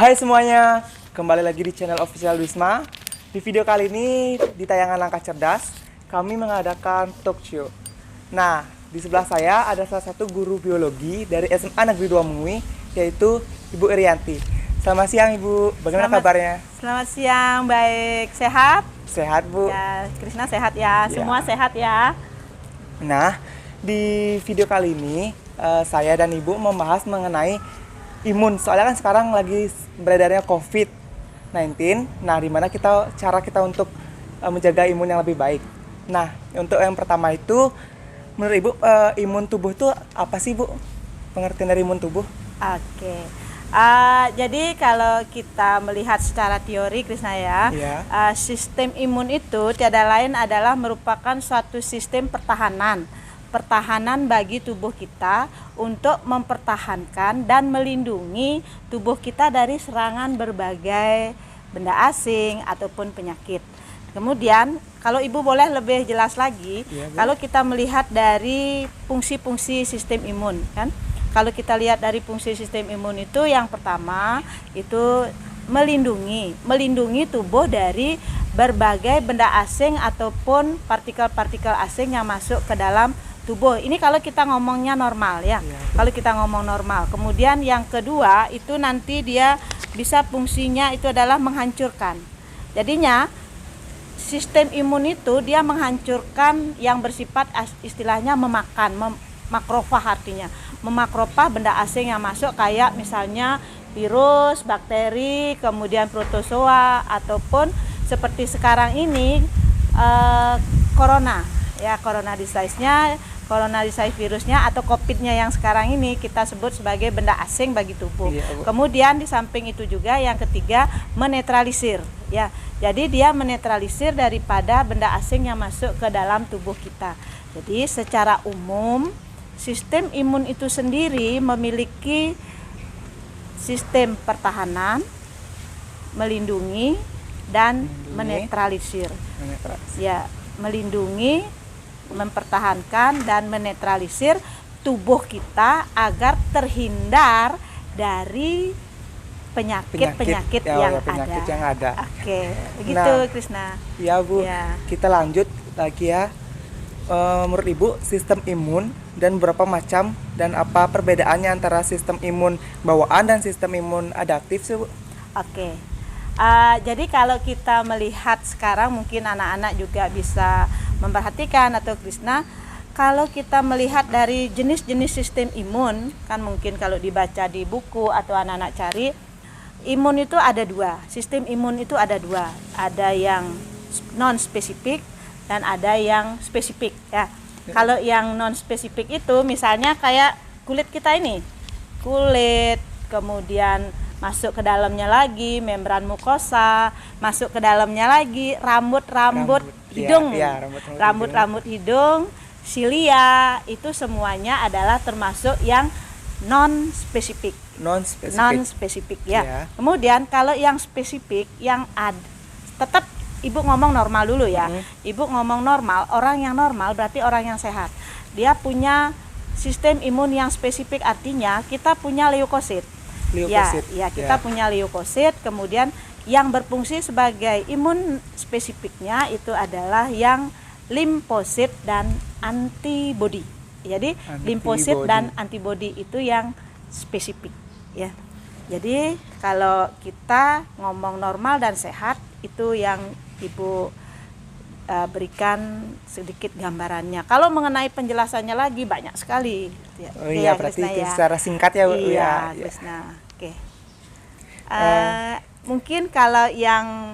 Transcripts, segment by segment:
Hai semuanya, kembali lagi di channel official Wisma. Di video kali ini, di tayangan Langkah Cerdas, kami mengadakan talk show. Nah, di sebelah saya ada salah satu guru biologi dari SMA Negeri 2 Mui, yaitu Ibu Irianti. Selamat siang Ibu, bagaimana kabarnya? Selamat siang, baik. Sehat? Sehat Bu. Ya, Krisna sehat ya, semua sehat ya. Nah, di video kali ini, saya dan Ibu membahas mengenai imun. Soalnya kan sekarang lagi beredarnya COVID-19. Nah, di mana cara kita untuk menjaga imun yang lebih baik. Nah, untuk yang pertama itu, menurut Ibu, imun tubuh itu apa sih, Bu? Pengertian dari imun tubuh? Oke. Jadi kalau kita melihat secara teori, Krisna ya, sistem imun itu tiada lain adalah merupakan suatu sistem pertahanan bagi tubuh kita untuk mempertahankan dan melindungi tubuh kita dari serangan berbagai benda asing ataupun penyakit. Kemudian kalau Ibu boleh lebih jelas lagi, kalau kita melihat dari fungsi-fungsi sistem imun, kan? Kalau kita lihat dari fungsi sistem imun itu, yang pertama itu melindungi tubuh dari berbagai benda asing ataupun partikel-partikel asing yang masuk ke dalam tubuh. Ini kalau kita ngomongnya normal ya. Kalau kita ngomong normal. Kemudian yang kedua itu nanti dia bisa fungsinya itu adalah menghancurkan. Jadinya sistem imun itu dia menghancurkan yang bersifat istilahnya memakan, makrofag artinya. Memakrofag benda asing yang masuk kayak misalnya virus, bakteri, kemudian protozoa ataupun seperti sekarang ini corona disease virusnya atau COVID-nya yang sekarang ini kita sebut sebagai benda asing bagi tubuh. Kemudian di samping itu juga yang ketiga menetralisir ya. Jadi dia menetralisir daripada benda asing yang masuk ke dalam tubuh kita. Jadi secara umum sistem imun itu sendiri memiliki sistem pertahanan, melindungi dan menetralisir. Ya, melindungi, mempertahankan dan menetralisir tubuh kita agar terhindar dari penyakit yang ada. Oke, begitu Krisna. Ya Bu, kita lanjut lagi ya. Menurut Ibu, sistem imun dan berapa macam dan apa perbedaannya antara sistem imun bawaan dan sistem imun adaptif sih Bu? Oke. Jadi kalau kita melihat sekarang mungkin anak-anak juga bisa memperhatikan atau Krisna, kalau kita melihat dari jenis-jenis sistem imun, kan mungkin kalau dibaca di buku atau anak-anak cari, imun itu ada dua, sistem imun itu ada dua, ada yang non spesifik dan ada yang spesifik ya. Kalau yang non spesifik itu misalnya kayak kulit kita ini, kulit, kemudian masuk ke dalamnya lagi membran mukosa, masuk ke dalamnya lagi rambut hidung, rambut hidung, silia, itu semuanya adalah termasuk yang non spesifik ya. Kemudian kalau yang spesifik yang tetap Ibu ngomong normal dulu ya. Ibu ngomong normal, orang yang normal berarti orang yang sehat. Dia punya sistem imun yang spesifik, artinya kita punya leukosit. Kita punya leukosit. Kemudian yang berfungsi sebagai imun spesifiknya itu adalah yang limfosit dan antibodi. Jadi limfosit dan antibodi itu yang spesifik ya. Jadi kalau kita ngomong normal dan sehat itu yang Ibu berikan sedikit gambarannya. Kalau mengenai penjelasannya lagi banyak sekali. Berarti itu secara singkat ya Bu. Oke. Mungkin kalau yang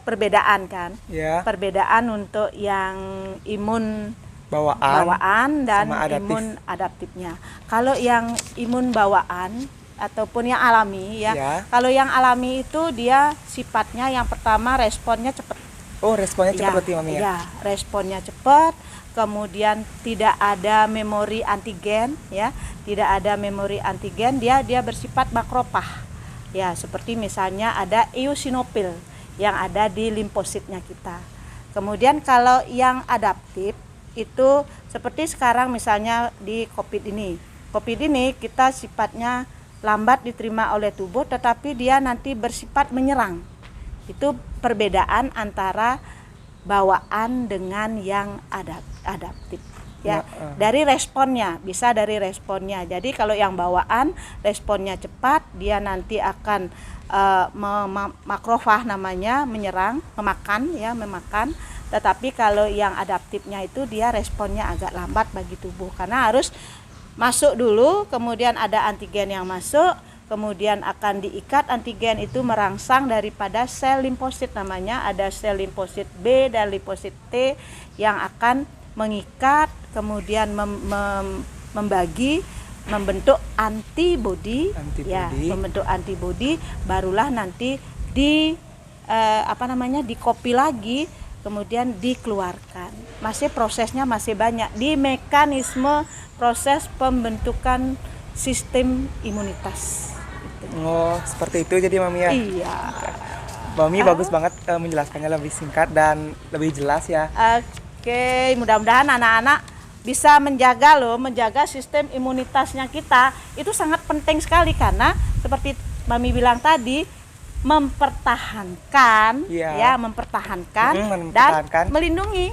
perbedaan kan, perbedaan untuk yang imun bawaan dan imun adaptifnya. Kalau yang imun bawaan ataupun yang alami kalau yang alami itu dia sifatnya yang pertama responnya cepat. Responnya cepat berarti Mami ya? Responnya cepat, kemudian tidak ada memori antigen ya, dia bersifat makrofag ya, seperti misalnya ada eosinofil yang ada di limfositnya kita. Kemudian kalau yang adaptif itu seperti sekarang misalnya di COVID ini kita sifatnya lambat diterima oleh tubuh, tetapi dia nanti bersifat menyerang. Itu perbedaan antara bawaan dengan yang adaptif. Ya, dari responnya, bisa dari responnya. Jadi kalau yang bawaan responnya cepat, dia nanti akan makrofag namanya, menyerang, memakan. Tetapi kalau yang adaptifnya itu dia responnya agak lambat bagi tubuh, karena harus masuk dulu, kemudian ada antigen yang masuk, kemudian akan diikat, antigen itu merangsang daripada sel limfosit namanya, ada sel limfosit B dan limfosit T yang akan mengikat, kemudian membagi, membentuk antibodi. Ya, membentuk antibodi, barulah nanti dikopi lagi, kemudian dikeluarkan. Prosesnya masih banyak di mekanisme proses pembentukan sistem imunitas. Oh, seperti itu jadi Mami ya? Iya. Mami bagus banget menjelaskannya, lebih singkat dan lebih jelas ya. Oke, mudah-mudahan anak-anak bisa menjaga sistem imunitasnya kita. Itu sangat penting sekali, karena seperti Mami bilang tadi, mempertahankan dan melindungi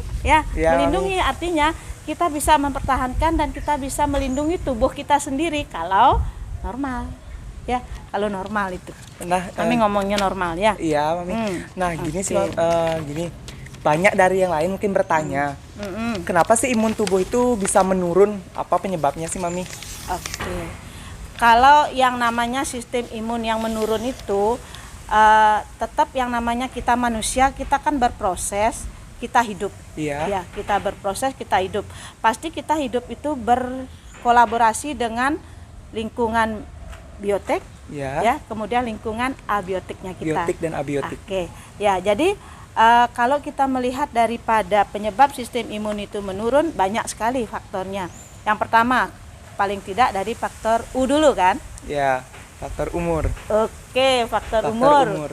melindungi, artinya kita bisa mempertahankan dan kita bisa melindungi tubuh kita sendiri kalau normal kalau normal itu. Nah, Mami ngomongnya normal ya. Iya Mami. Nah gini sih gini, banyak dari yang lain mungkin bertanya, kenapa sih imun tubuh itu bisa menurun, apa penyebabnya sih Mami? Oke. Kalau yang namanya sistem imun yang menurun itu tetap yang namanya kita manusia, kita kan berproses, kita hidup. Ya, kita berproses, kita hidup. Pasti kita hidup itu berkolaborasi dengan lingkungan biotik, kemudian lingkungan abiotiknya kita. Biotik dan abiotik. Oke. Ya, jadi kalau kita melihat daripada penyebab sistem imun itu menurun, banyak sekali faktornya. Yang pertama, paling tidak dari faktor U dulu kan? Ya. Faktor umur. Oke, faktor umur.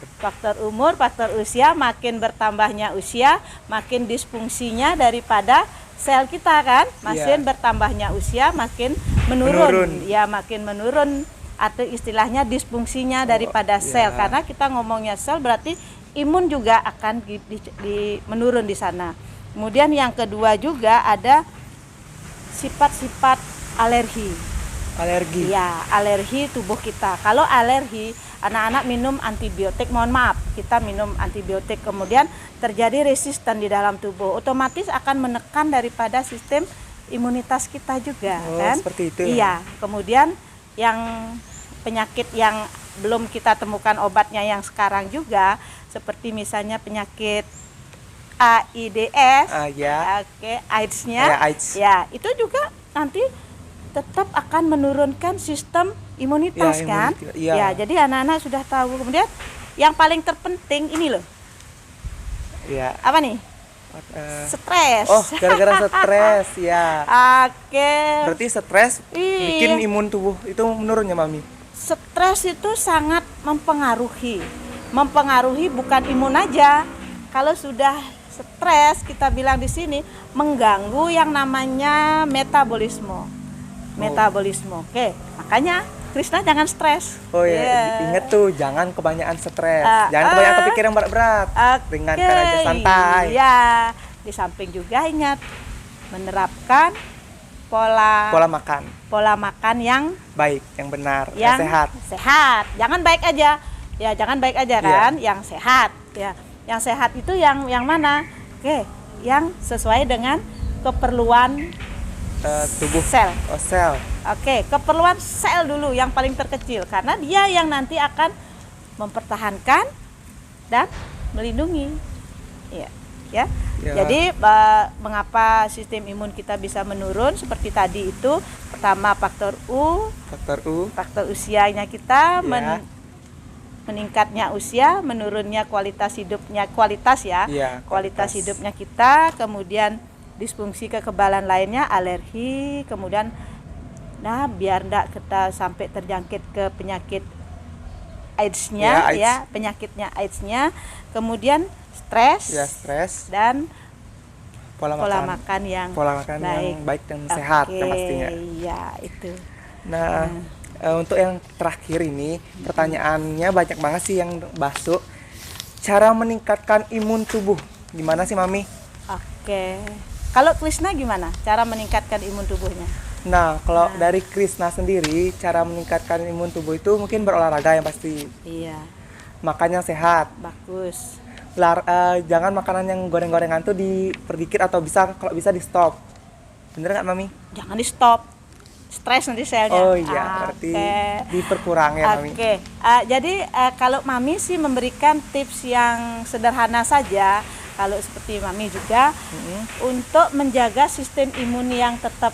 Faktor usia, makin bertambahnya usia, makin disfungsinya daripada sel kita kan. Makin bertambahnya usia, makin menurun. Ya, makin menurun, atau istilahnya disfungsinya daripada sel. Karena kita ngomongnya sel berarti imun juga akan menurun di sana. Kemudian yang kedua juga ada sifat-sifat alergi. Ya, alergi tubuh kita. Kalau alergi, anak-anak minum antibiotik, mohon maaf, kita minum antibiotik, kemudian terjadi resisten di dalam tubuh, otomatis akan menekan daripada sistem imunitas kita juga, kan? Seperti itu. Iya. Kemudian yang penyakit yang belum kita temukan obatnya yang sekarang juga, seperti misalnya penyakit AIDS, AIDS-nya, ya itu juga nanti tetap akan menurunkan sistem imunitas kan? Ya, jadi anak-anak sudah tahu. Kemudian yang paling terpenting ini loh. Ya. Apa nih? Stres. Oh, gara-gara stres ya. Oke. Berarti stres bikin imun tubuh itu menurun ya Mami? Stres itu sangat mempengaruhi. Mempengaruhi bukan imun aja. Kalau sudah stres, kita bilang di sini mengganggu yang namanya metabolisme. Oke, makanya Krisna jangan stres. Oh iya, inget tuh, jangan kebanyakan stres, jangan kebanyakan kepikir yang berat-berat, ringankan aja, santai. Iya, di samping juga ingat menerapkan pola makan yang baik, yang benar, yang sehat. Jangan baik aja, kan, yang sehat. Ya, yang sehat itu yang mana? Oke, yang sesuai dengan keperluan tubuh sel. Sel. Oke, keperluan sel dulu yang paling terkecil, karena dia yang nanti akan mempertahankan dan melindungi. Ya. Jadi mengapa sistem imun kita bisa menurun seperti tadi itu? Pertama faktor faktor usianya kita, meningkatnya usia, menurunnya kualitas hidupnya hidupnya kita, kemudian disfungsi kekebalan lainnya, alergi, kemudian biar enggak kita sampai terjangkit ke penyakit AIDS-nya, penyakitnya AIDS-nya, kemudian stres, dan pola makan yang baik dan sehat pastinya. Iya, itu. Nah, untuk yang terakhir ini, pertanyaannya banyak banget sih yang masuk. Cara meningkatkan imun tubuh, gimana sih Mami? Oke. Kalau Krisna gimana? Cara meningkatkan imun tubuhnya? Nah, kalau dari Krisna sendiri, cara meningkatkan imun tubuh itu mungkin berolahraga yang pasti. Iya. Makan yang sehat. Bagus. Jangan makanan yang goreng-gorengan tuh diperdikit atau kalau bisa di stop. Bener nggak Mami? Jangan di stop. Stres nanti selnya. Oh iya, berarti diperkurang ya Mami. Oke. Jadi kalau Mami sih memberikan tips yang sederhana saja. Kalau seperti Mami juga untuk menjaga sistem imun yang tetap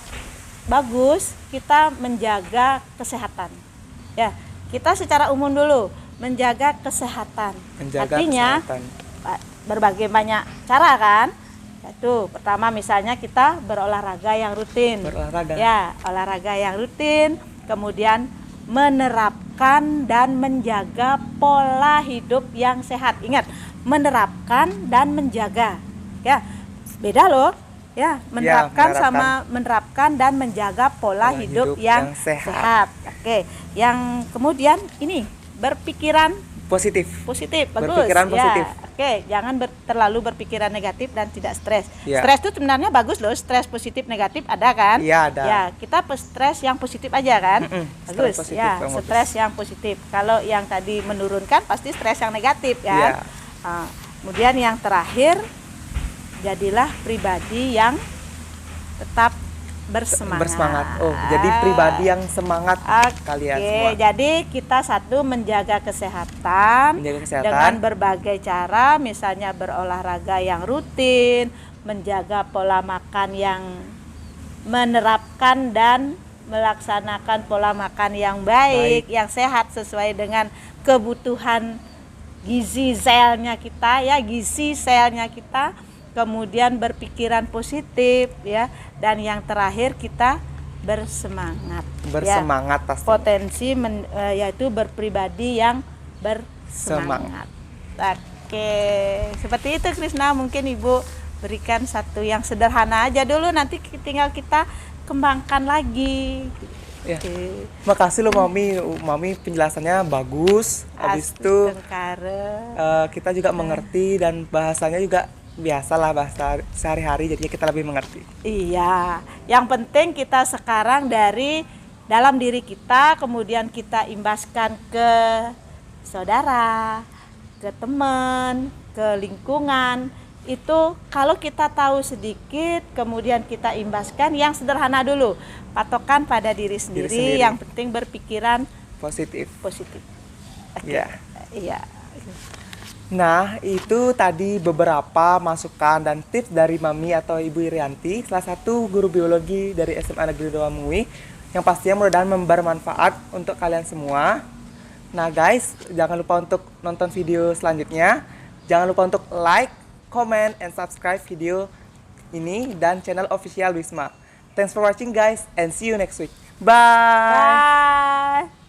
bagus, kita menjaga kesehatan. Ya, kita secara umum dulu menjaga kesehatan. Artinya berbagai banyak cara kan. Yaitu pertama misalnya kita berolahraga yang rutin. Ya, olahraga yang rutin, kemudian menerapkan dan menjaga pola hidup yang sehat. Ingat, menerapkan dan menjaga. Ya, beda loh. Ya, menerapkan dan menjaga pola hidup yang sehat. Oke. Yang kemudian ini berpikiran positif. Bagus. Berpikiran positif. Oke, jangan terlalu berpikiran negatif dan tidak stres. Stres itu sebenarnya bagus loh, stres positif negatif ada kan? Iya, ada. Ya, kita stres yang positif aja kan? Bagus. Stres yang positif. Kalau yang tadi menurunkan pasti stres yang negatif ya. Kemudian yang terakhir, jadilah pribadi yang tetap bersemangat. Oh, jadi pribadi yang semangat kalian semua. Jadi kita menjaga kesehatan dengan berbagai cara, misalnya berolahraga yang rutin, menjaga pola makan yang menerapkan dan melaksanakan pola makan yang baik, yang sehat sesuai dengan kebutuhan gizi selnya kita, kemudian berpikiran positif ya, dan yang terakhir kita bersemangat pasti. Potensi yaitu berpribadi yang bersemangat. Oke, seperti itu Krisna. Mungkin Ibu berikan satu yang sederhana aja dulu, nanti tinggal kita kembangkan lagi. Ya. Makasih loh Mami penjelasannya bagus. Habis itu kita juga mengerti dan bahasanya juga biasalah bahasa sehari-hari, jadi kita lebih mengerti. Iya, yang penting kita sekarang dari dalam diri kita, kemudian kita imbaskan ke saudara, ke teman, ke lingkungan. Itu kalau kita tahu sedikit, kemudian kita imbaskan yang sederhana dulu. Patokan pada diri sendiri. Yang penting berpikiran positif. Iya. Nah, itu tadi beberapa masukan dan tips dari Mami atau Ibu Irianti, salah satu guru biologi dari SMA Negeri 2 Mui, yang pastinya mudah-mudahan bermanfaat untuk kalian semua. Nah guys, jangan lupa untuk nonton video selanjutnya. Jangan lupa untuk like, comment, and subscribe video ini dan channel official Wisma. Thanks for watching guys, and see you next week. Bye! Bye!